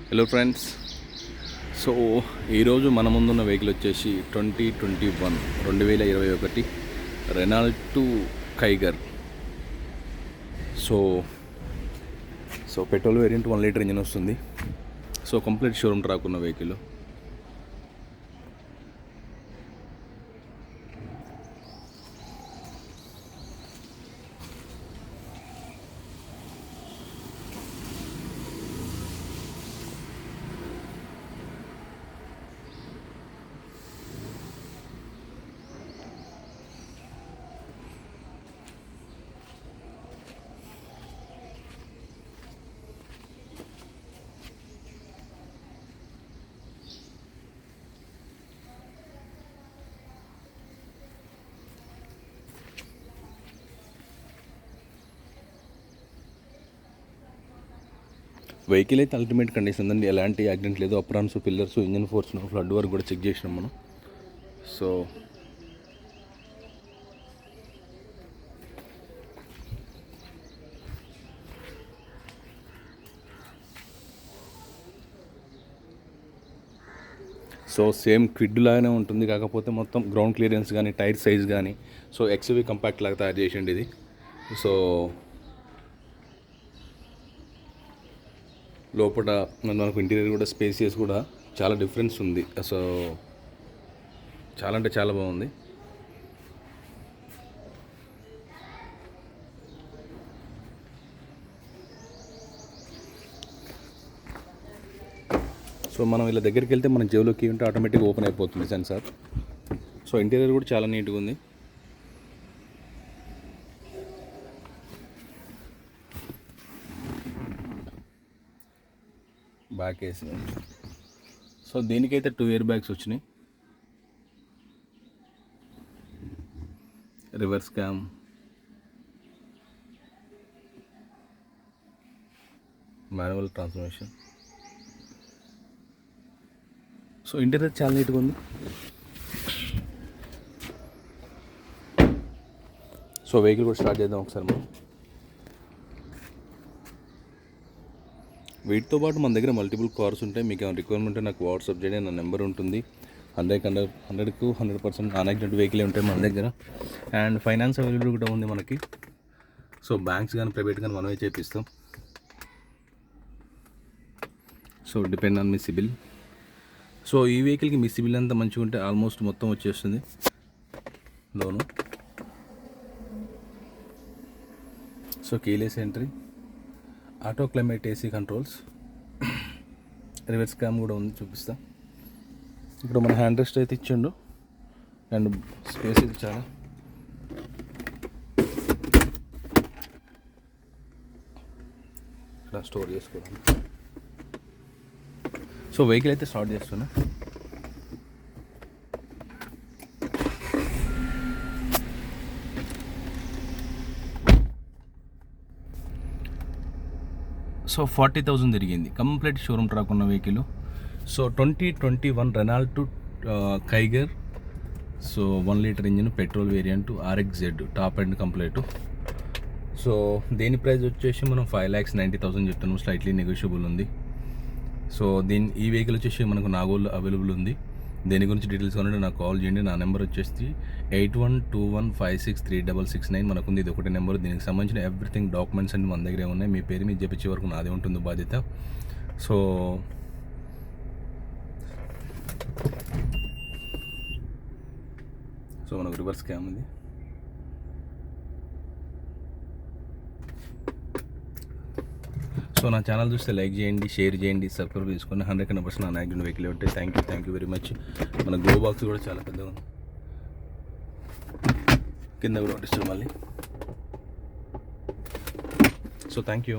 Hello friends. So ఈరోజు మన ముందున్న వెహికల్ వచ్చేసి 2021 Renault Kiger. So petrol variant 1 litre engine వస్తుంది. సో కంప్లీట్ షోరూమ్ ట్రాక్ ఉన్న వెహికల్. వెహికల్ అయితే అల్టిమేట్ కండిషన్ ఉందండి. ఎలాంటి యాక్సిడెంట్ లేదు. Aprons, pillars, engine force, flood వరకు కూడా చెక్ చేసినాం మనం. సో సేమ్ క్విడ్ లాగానే ఉంటుంది, కాకపోతే మొత్తం గ్రౌండ్ క్లియరెన్స్ కానీ టైర్ సైజ్ కానీ ఎక్స్వీ కంపాక్ట్ లాగా తయారు చేసిండి ఇది. సో లోపల మనకు ఇంటీరియర్ కూడా స్పేసియస్ కూడా చాలా డిఫరెన్స్ ఉంది. సో చాలా అంటే చాలా బాగుంది. సో మనం ఇలా దగ్గరికి వెళ్తే మన జేబులోకి ఉంటే ఆటోమేటిక్గా ఓపెన్ అయిపోతుంది సెన్సార్. సో ఇంటీరియర్ కూడా చాలా నీట్గా ఉంది. Back AC. సో దీనికైతే 2 ఇయర్ బ్యాగ్స్ వచ్చినాయి. Reverse cam, manual transmission. So interior చాలా నీట్గా ఉంది. సో వెహికల్ కూడా స్టార్ట్ చేద్దాం ఒకసారి మనం. వీటితో పాటు మన దగ్గర మల్టిపుల్ కార్స్ ఉంటాయి. మీకు ఏమైనా రిక్వైర్మెంట్ ఉంటే నాకు వాట్సాప్ చేయండి. నా నెంబర్ ఉంటుంది. 100% నాన్ యాక్సిడెంట్ వెహికల్ ఉంటాయి మన దగ్గర. అండ్ ఫైనాన్స్ అవైలబుల్ కూడా ఉంది మనకి. సో బ్యాంక్స్ కానీ ప్రైవేట్ కానీ మనమే చేపిస్తాం. So depend on me CIBIL. So ఈ వెహికల్కి మీ సిబిల్ అంతా మంచిగా ఉంటే ఆల్మోస్ట్ మొత్తం వచ్చేస్తుంది లోను. So keyless entry, auto climate, AC controls, reverse cam కూడా ఉంది, చూపిస్తా. ఇప్పుడు మన హ్యాండ్ రెస్ట్ అయితే ఇచ్చిండు. అండ్ స్పేస్ ఇది చాలా. ఇక్కడ స్టోర్ చేసుకోవడం. సో వెహికల్ అయితే స్టార్ట్ చేస్తున్నా. సో 40,000 తిరిగింది. కంప్లీట్ షోరూమ్ ట్రాక్ ఉన్న vehicle. So 2021 Renault Kiger. So 1 litre engine, petrol variant, RXZ top and complete. So దీని ప్రైస్ వచ్చేసి మనం 5,90,000 చెప్తున్నాం. స్లైట్లీ నెగోషియబుల్ ఉంది. సో ఈ వెహికల్ వచ్చేసి మనకు నాగోల్ అవైలబుల్ ఉంది. దేని గురించి డీటెయిల్స్ కావాలంటే నాకు కాల్ చేయండి. నా నెంబర్ వచ్చేసి 8121563669 మనకుంది. ఇది ఒకటి నెంబర్. దీనికి సంబంధించిన ఎవ్రీథింగ్ డాక్యుమెంట్స్ అన్ని మన దగ్గరే ఉన్నాయి. మీ పేరు మీద చెప్పించే వరకు నాదే ఉంటుంది బాధ్యత. సో మనకు రివర్స్ క్యామ్ ఉంది. సో నా ఛానల్ చూస్తే లైక్ చేయండి, షేర్ చేయండి, సబ్స్క్రైబ్ చేసుకోండి. 100% నా యాక్సిడెంట్ వెహికల్ ఉంటే థ్యాంక్ యూ వెరీ మచ్. మన గ్లో బాక్స్ కూడా చాలా పెద్దగా ఉంది. కింద కూడా పట్టిస్తుంది మళ్ళీ. So thank you.